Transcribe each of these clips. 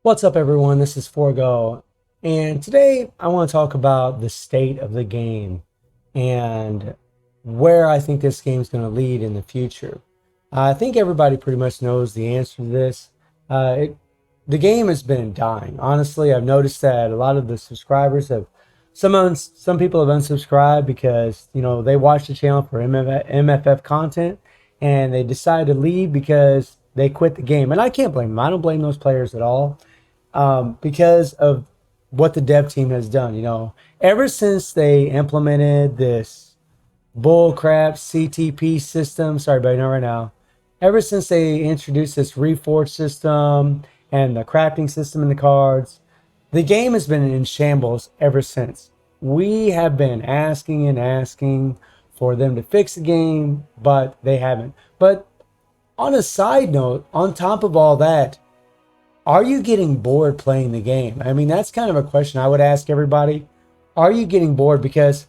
What's up, everyone? This is Forgo, and today I want to talk about the state of the game and where I think this game is going to lead in the future. I think everybody pretty much knows the answer to this. The game has been dying. Honestly, I've noticed that a lot of the subscribers have some people have unsubscribed because they watch the channel for MFF content and they decide to leave because they quit the game, and I can't blame them. I don't blame those players at all because of what the dev team has done. Ever since they implemented this bullcrap CTP system, sorry, but not right now. Ever since they introduced this reforge system and the crafting system in the cards, the game has been in shambles ever since. We have been asking and asking for them to fix the game, but they haven't. But on a side note, on top of all that, are you getting bored playing the game? I mean, that's kind of a question I would ask everybody. Are you getting bored? Because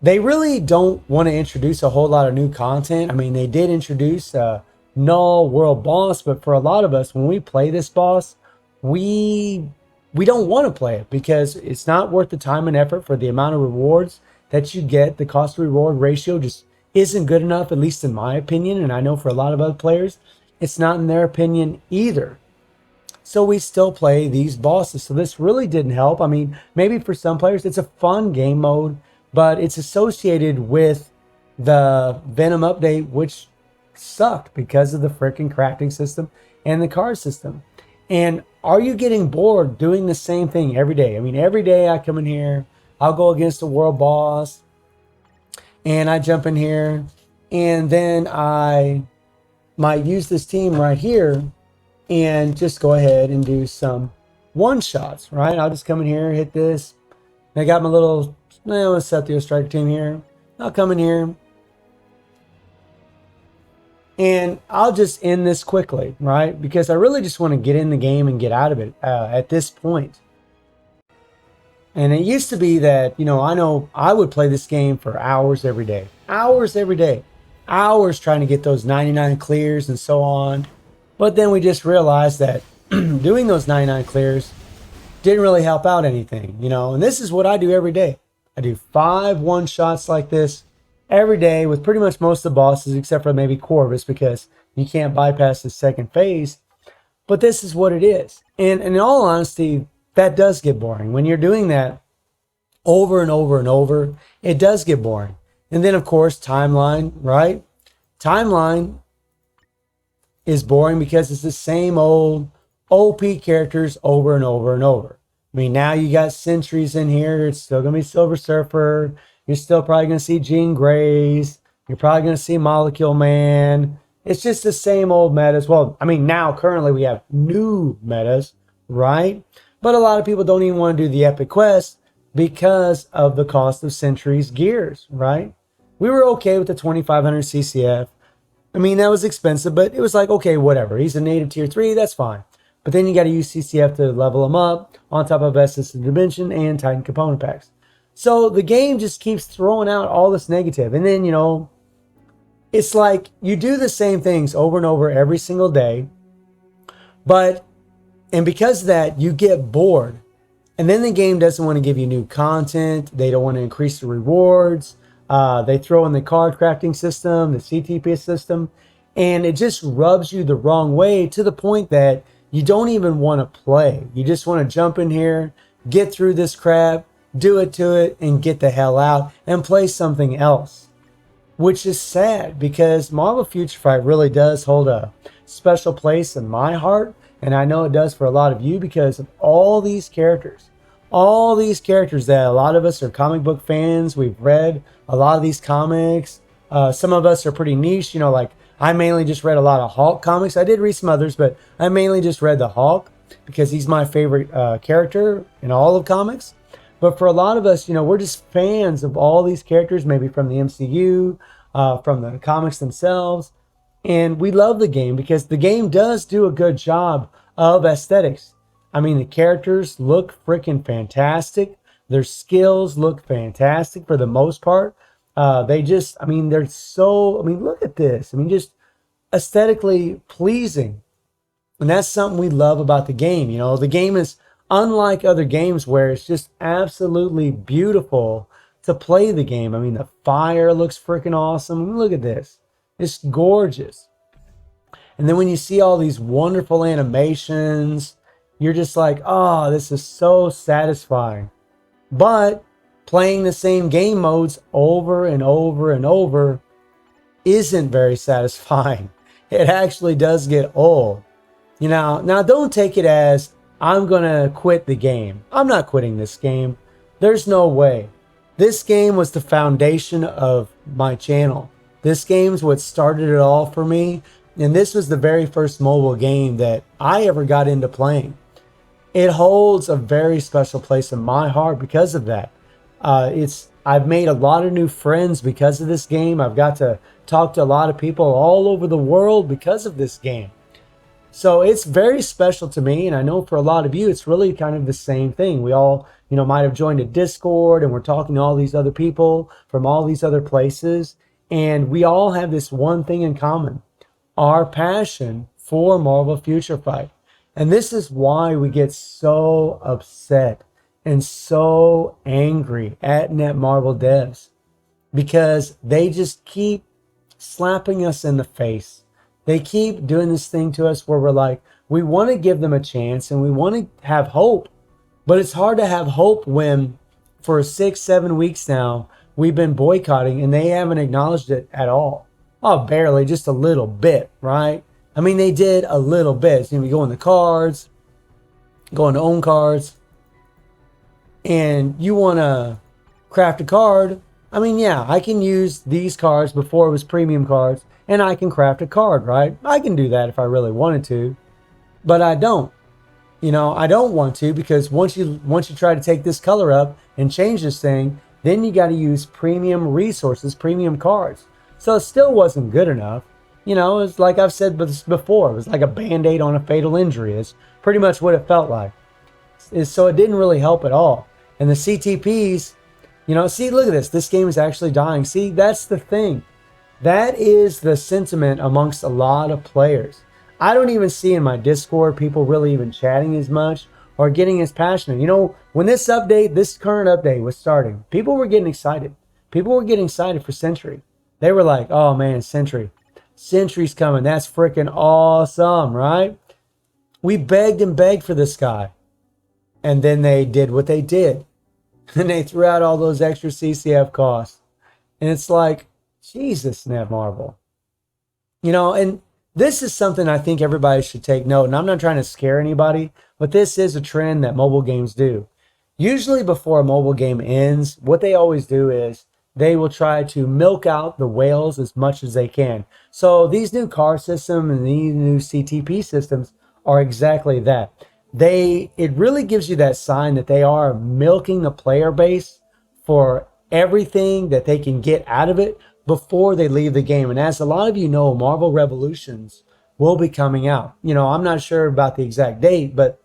they really don't want to introduce a whole lot of new content. I mean, they did introduce a null world boss, but for a lot of us, when we play this boss, we we don't want to play it because it's not worth the time and effort for the amount of rewards that you get. The cost to reward ratio just isn't good enough, at least in my opinion, and I know for a lot of other players, it's not in their opinion either. So we still play these bosses. So this really didn't help. I mean, maybe for some players it's a fun game mode, but it's associated with the Venom update, which sucked because of the freaking crafting system and the card system. And are you getting bored doing the same thing every day? I mean, every day I come in here, I'll go against a world boss, and I jump in here, and then I might use this team right here and just go ahead and do some one shots, right? I'll just come in here, hit this. I got my little, let's set the strike team here. I'll come in here and I'll just end this quickly, right? Because I really just want to get in the game and get out of it at this point. And it used to be that, I know I would play this game for hours every day, hours trying to get those 99 clears and so on. But then we just realized that doing those 99 clears didn't really help out anything, and this is what I do every day. I do 5 one shots like this every day with pretty much most of the bosses, except for maybe Corvus, because you can't bypass the second phase. But this is what it is. And in all honesty, that does get boring. When you're doing that over and over and over, it does get boring. And then, of course, timeline, right? Timeline is boring because it's the same old OP characters over and over and over. I mean, now you got Sentries in here. It's still going to be Silver Surfer. You're still probably going to see Jean Greys. You're probably going to see Molecule Man. It's just the same old metas. Well, I mean, now currently we have new metas, right? But a lot of people don't even want to do the epic quest because of the cost of Sentry's gears, right? We were okay with the 2500 CCF. I mean, that was expensive, but it was like, okay, whatever. He's a native tier 3, that's fine. But then you got to use CCF to level him up on top of Essence of Dimension and Titan component packs. So the game just keeps throwing out all this negative. And then, it's like you do the same things over and over every single day. And because of that, you get bored. And then the game doesn't want to give you new content. They don't want to increase the rewards. They throw in the card crafting system, the CTP system, and it just rubs you the wrong way to the point that you don't even want to play. You just want to jump in here, get through this crap, do it to it, and get the hell out and play something else. Which is sad because Marvel Future Fight really does hold a special place in my heart. And I know it does for a lot of you because of all these characters. All these characters that a lot of us are comic book fans. We've read a lot of these comics. Some of us are pretty niche. Like I mainly just read a lot of Hulk comics. I did read some others, but I mainly just read the Hulk because he's my favorite character in all of comics. But for a lot of us, we're just fans of all these characters, maybe from the MCU, from the comics themselves. And we love the game because the game does do a good job of aesthetics. I mean, the characters look freaking fantastic. Their skills look fantastic for the most part. They're so, look at this. Just aesthetically pleasing. And that's something we love about the game. You know, the game is unlike other games where it's just absolutely beautiful to play the game. I mean, the fire looks freaking awesome. I mean, look at this. It's gorgeous. And then when you see all these wonderful animations, you're just like, oh, this is so satisfying. But playing the same game modes over and over and over isn't very satisfying. It actually does get old. You know, now don't take it as I'm going to quit the game. I'm not quitting this game. There's no way. This game was the foundation of my channel. This game's what started it all for me. And this was the very first mobile game that I ever got into playing. It holds a very special place in my heart because of that. I've made a lot of new friends because of this game. I've got to talk to a lot of people all over the world because of this game. So it's very special to me, and I know for a lot of you, it's really kind of the same thing. We all, might have joined a Discord, and we're talking to all these other people from all these other places, and we all have this one thing in common: our passion for Marvel Future Fight. And this is why we get so upset and so angry at Netmarble devs, because they just keep slapping us in the face. They keep doing this thing to us where we're like, we want to give them a chance and we want to have hope. But it's hard to have hope when for 6-7 weeks now, we've been boycotting and they haven't acknowledged it at all. Oh, barely, just a little bit, right? I mean, they did a little bit. So, we go in the cards, go into own cards, and you want to craft a card. I mean, yeah, I can use these cards before it was premium cards, and I can craft a card, right? I can do that if I really wanted to, but I don't. I don't want to, because once you try to take this color up and change this thing, then you got to use premium resources, premium cards. So it still wasn't good enough. It's like I've said before, it was like a Band-Aid on a fatal injury. It's pretty much what it felt like. So it didn't really help at all. And the CTPs, see, look at this. This game is actually dying. See, that's the thing. That is the sentiment amongst a lot of players. I don't even see in my Discord people really even chatting as much or getting as passionate. When this current update was starting, people were getting excited. People were getting excited for Sentry. They were like, oh man, Sentry's coming. That's freaking awesome, right? We begged and begged for this guy. And then they did what they did. And they threw out all those extra CCF costs. And it's like, Jesus, Netmarble. And this is something I think everybody should take note. And I'm not trying to scare anybody, but this is a trend that mobile games do. Usually before a mobile game ends, what they always do is they will try to milk out the whales as much as they can. So these new car systems and these new CTP systems are exactly that. It really gives you that sign that they are milking the player base for everything that they can get out of it before they leave the game. And as a lot of you know, Marvel Revolutions will be coming out. I'm not sure about the exact date, but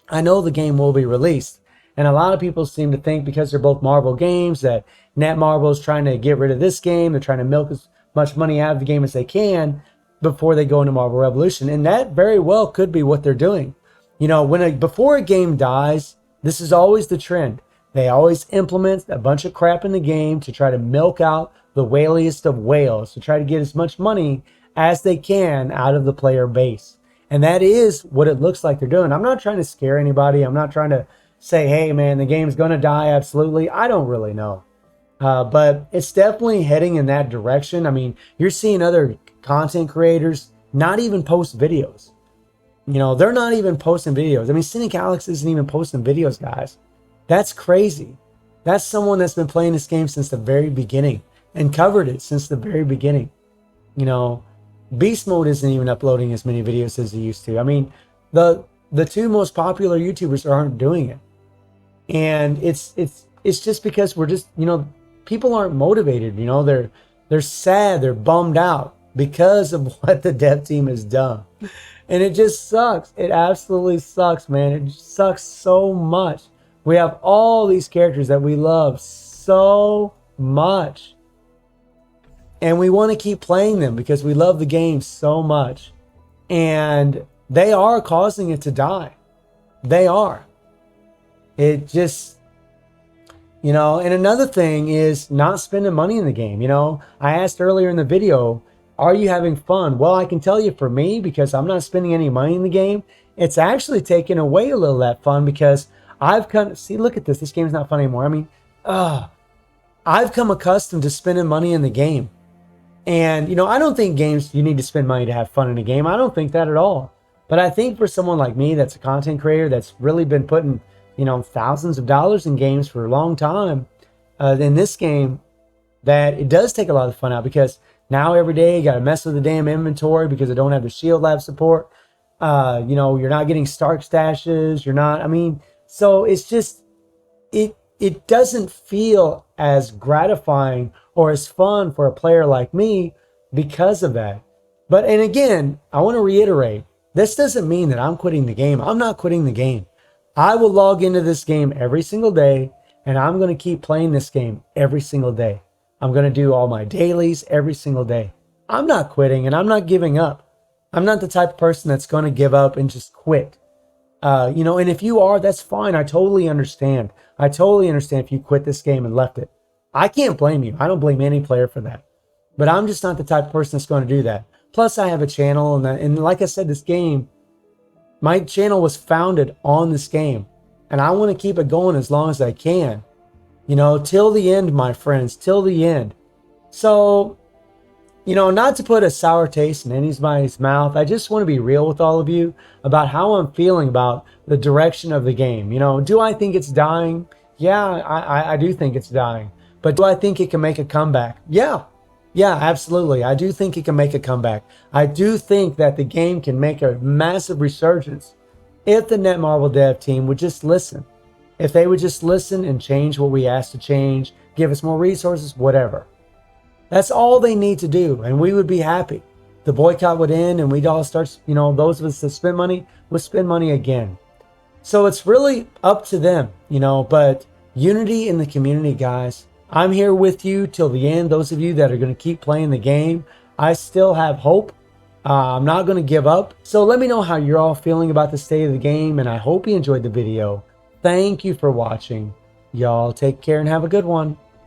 I know the game will be released. And a lot of people seem to think, because they're both Marvel games, that Netmarble is trying to get rid of this game. They're trying to milk as much money out of the game as they can before they go into Marvel Revolution. And that very well could be what they're doing. Before a game dies, this is always the trend. They always implement a bunch of crap in the game to try to milk out the whaliest of whales, to try to get as much money as they can out of the player base. And that is what it looks like they're doing. I'm not trying to scare anybody. I'm not trying to say, hey, man, the game's going to die. Absolutely. I don't really know. But it's definitely heading in that direction. I mean, you're seeing other content creators not even post videos. They're not even posting videos. I mean, Cynic Alex isn't even posting videos, guys. That's crazy. That's someone that's been playing this game since the very beginning and covered it since the very beginning. Beast Mode isn't even uploading as many videos as he used to. I mean, the two most popular YouTubers aren't doing it. And it's just because we're just, people aren't motivated. They're sad, they're bummed out because of what the dev team has done. And it just sucks. It absolutely sucks, man. It sucks so much. We have all these characters that we love so much. And we want to keep playing them because we love the game so much. And they are causing it to die. They are. It just, and another thing is not spending money in the game. I asked earlier in the video, are you having fun? Well, I can tell you for me, because I'm not spending any money in the game, it's actually taken away a little of that fun, because see, look at this. This game's not fun anymore. I mean, I've come accustomed to spending money in the game. And, I don't think games, you need to spend money to have fun in a game. I don't think that at all. But I think for someone like me that's a content creator that's really been putting, thousands of dollars in games for a long time, in this game, that it does take a lot of fun out, because now every day you got to mess with the damn inventory because I don't have the shield lab support. You're not getting Stark stashes. So it's just, it doesn't feel as gratifying or as fun for a player like me because of that. And again, I want to reiterate, this doesn't mean that I'm quitting the game. I'm not quitting the game. I will log into this game every single day, and I'm going to keep playing this game every single day. I'm going to do all my dailies every single day. I'm not quitting, and I'm not giving up. I'm not the type of person that's going to give up and just quit. And if you are, that's fine. I totally understand. I totally understand if you quit this game and left it. I can't blame you. I don't blame any player for that. But I'm just not the type of person that's going to do that. Plus, I have a channel, and like I said, this game, my channel was founded on this game, and I want to keep it going as long as I can. Till the end, my friends, till the end. So, not to put a sour taste in anybody's mouth, I just want to be real with all of you about how I'm feeling about the direction of the game. Do I think it's dying? Yeah, I do think it's dying. But do I think it can make a comeback? Yeah, absolutely. I do think it can make a comeback. I do think that the game can make a massive resurgence if the Netmarble dev team would just listen. If they would just listen and change what we asked to change, give us more resources, whatever. That's all they need to do, and we would be happy. The boycott would end, and we'd all start, those of us that spend money would spend money again. So it's really up to them, but unity in the community, guys. I'm here with you till the end. Those of you that are going to keep playing the game, I still have hope. I'm not going to give up. So let me know how you're all feeling about the state of the game, and I hope you enjoyed the video. Thank you for watching. Y'all take care and have a good one.